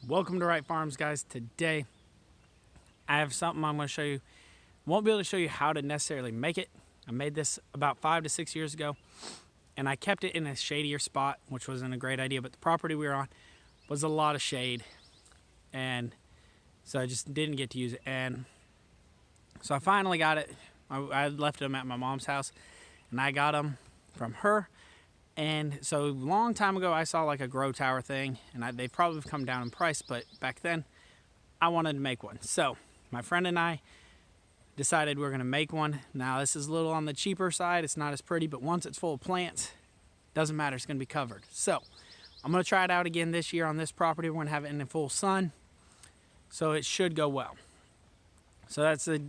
Welcome to Wright Farms, guys. Today I have something I'm going to show you. Won't be able to show you how to necessarily make it. I made this about 5 to 6 years ago, and I kept it in a shadier spot, which wasn't a great idea, but the property we were on was a lot of shade, and so I just didn't get to use it. And so I finally got it. I left them at my mom's house, and I got them from her. And so a long time ago, I saw like a grow tower thing, and they probably have come down in price, but back then I wanted to make one. So my friend and I decided we're gonna make one. Now this is a little on the cheaper side. It's not as pretty, but once it's full of plants, doesn't matter, it's gonna be covered. So I'm gonna try it out again this year on this property. We're gonna have it in the full sun, so it should go well. So that's the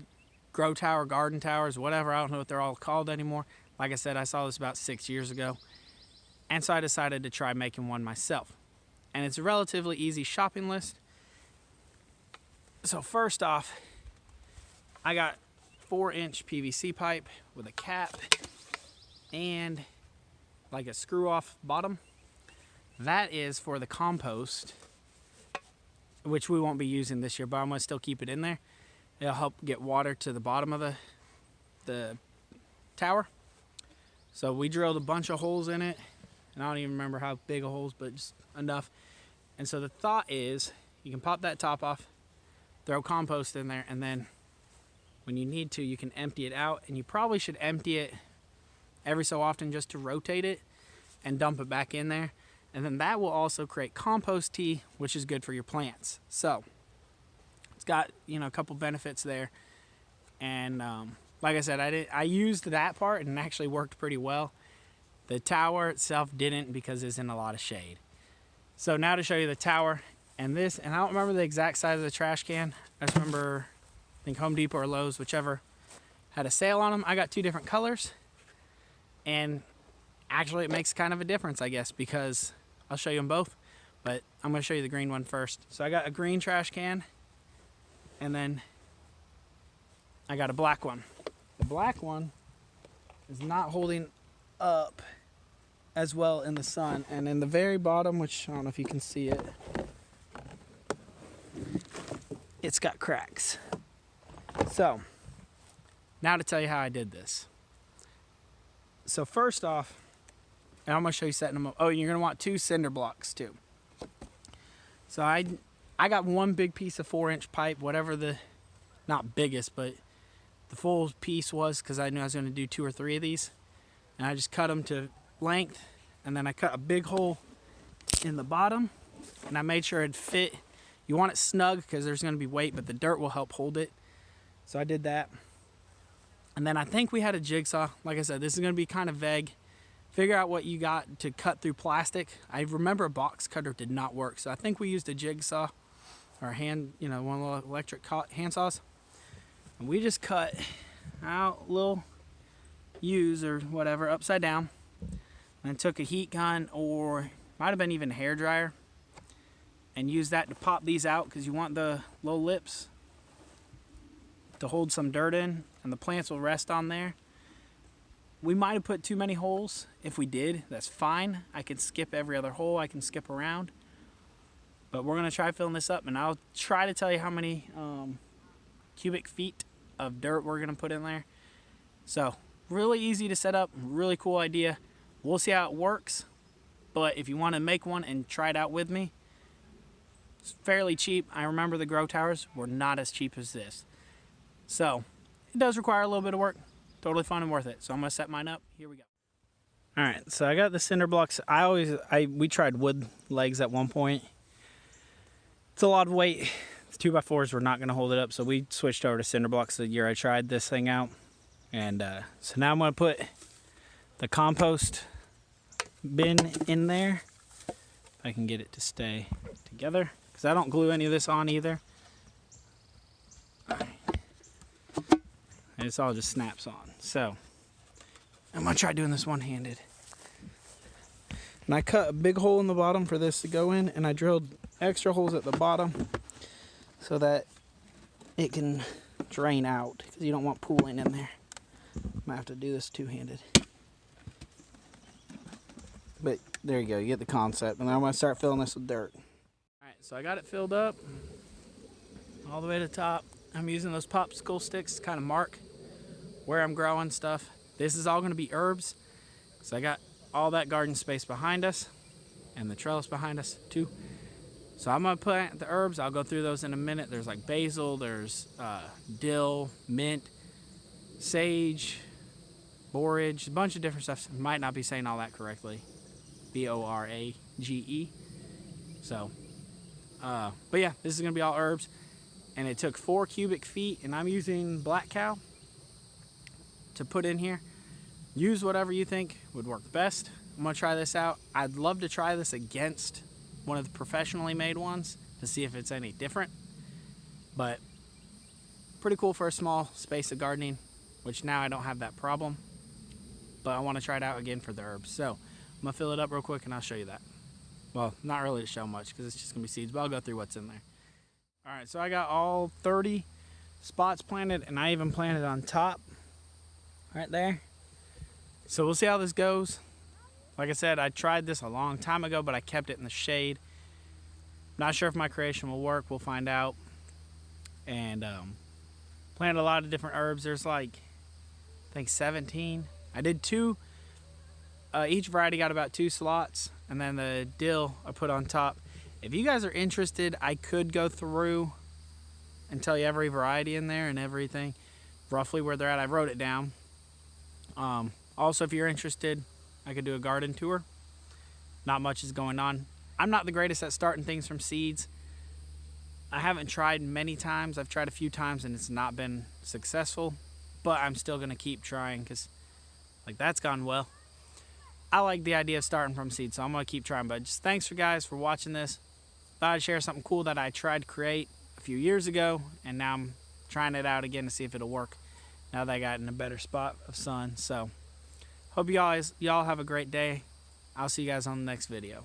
grow tower, garden towers, whatever. I don't know what they're all called anymore. Like I said, I saw this about 6 years ago. And so I decided to try making one myself. And it's a relatively easy shopping list. So first off, I got 4-inch PVC pipe with a cap and like a screw off bottom. That is for the compost, which we won't be using this year, but I'm gonna still keep it in there. It'll help get water to the bottom of the tower. So we drilled a bunch of holes in it. And I don't even remember how big a holes, but just enough. And so the thought is you can pop that top off, throw compost in there, and then when you need to, you can empty it out. And you probably should empty it every so often just to rotate it and dump it back in there. And then that will also create compost tea, which is good for your plants. So it's got, a couple benefits there. And like I said, I used that part and it actually worked pretty well. The tower itself didn't because it's in a lot of shade. So now to show you the tower and this, and I don't remember the exact size of the trash can. I just remember, I think Home Depot or Lowe's, whichever, had a sale on them. I got 2 different colors, and actually it makes kind of a difference, I guess, because I'll show you them both, but I'm gonna show you the green one first. So I got a green trash can, and then I got a black one. The black one is not holding up as well in the sun, and in the very bottom, which I don't know if you can see it, it's got cracks. So now to tell you how I did this. So first off, and I'm gonna show you setting them up. Oh, you're gonna want 2 cinder blocks too. So I got one big piece of 4-inch pipe, whatever the, not biggest, but the full piece was, because I knew I was gonna do 2 or 3 of these. And I just cut them to length, and then I cut a big hole in the bottom, and I made sure it fit. You want it snug because there's going to be weight, but the dirt will help hold it. So I did that. And then I think we had a jigsaw. Like I said, this is going to be kind of vague. Figure out what you got to cut through plastic. I remember a box cutter did not work, so I think we used a jigsaw or one of the electric hand saws. And we just cut out little U's or whatever upside down, and took a heat gun, or might have been even a hair dryer, and used that to pop these out, because you want the low lips to hold some dirt in, and the plants will rest on there. We might have put too many holes. If we did, that's fine. I can skip every other hole. I can skip around, but we're gonna try filling this up, and I'll try to tell you how many cubic feet of dirt we're gonna put in there. So really easy to set up, really cool idea. We'll see how it works, but if you want to make one and try it out with me, it's fairly cheap. I remember the grow towers were not as cheap as this. So it does require a little bit of work. Totally fun and worth it. So I'm gonna set mine up. Here we go. All right, so I got the cinder blocks. We tried wood legs at one point. It's a lot of weight. The 2x4s were not gonna hold it up, so we switched over to cinder blocks the year I tried this thing out. And so now I'm going to put the compost bin in there. If I can get it to stay together, because I don't glue any of this on either. And it's all just snaps on. So I'm going to try doing this one-handed. And I cut a big hole in the bottom for this to go in, and I drilled extra holes at the bottom so that it can drain out, because you don't want pooling in there. Might have to do this 2-handed. But there you go, you get the concept. And then I'm going to start filling this with dirt. Alright, So I got it filled up all the way to the top. I'm using those popsicle sticks to kind of mark where I'm growing stuff. This is all going to be herbs. So I got all that garden space behind us and the trellis behind us too. So I'm going to plant the herbs. I'll go through those in a minute. There's like basil, there's dill, mint, sage, borage, a bunch of different stuff. Might not be saying all that correctly. B-O-R-A-G-E. So, but yeah, this is going to be all herbs. And it took 4 cubic feet, and I'm using Black Cow to put in here. Use whatever you think would work best. I'm going to try this out. I'd love to try this against one of the professionally made ones to see if it's any different. But pretty cool for a small space of gardening, which now I don't have that problem. But I want to try it out again for the herbs. So I'm going to fill it up real quick and I'll show you that. Well, not really to show much because it's just going to be seeds, but I'll go through what's in there. All right, so I got all 30 spots planted, and I even planted on top right there. So we'll see how this goes. Like I said, I tried this a long time ago, but I kept it in the shade. Not sure if my creation will work. We'll find out. And planted a lot of different herbs. There's like, I think 17. I did 2. Each variety got about 2 slots, and then the dill I put on top. If you guys are interested, I could go through and tell you every variety in there and everything, roughly where they're at. I wrote it down. Also, if you're interested, I could do a garden tour. Not much is going on. I'm not the greatest at starting things from seeds. I haven't tried many times. I've tried a few times and it's not been successful, but I'm still going to keep trying because like that's gone well. I like the idea of starting from seeds, so I'm going to keep trying. But just thanks for guys for watching this. Thought I'd share something cool that I tried to create a few years ago, and now I'm trying it out again to see if it'll work now that I got in a better spot of sun. So hope y'all have a great day. I'll see you guys on the next video.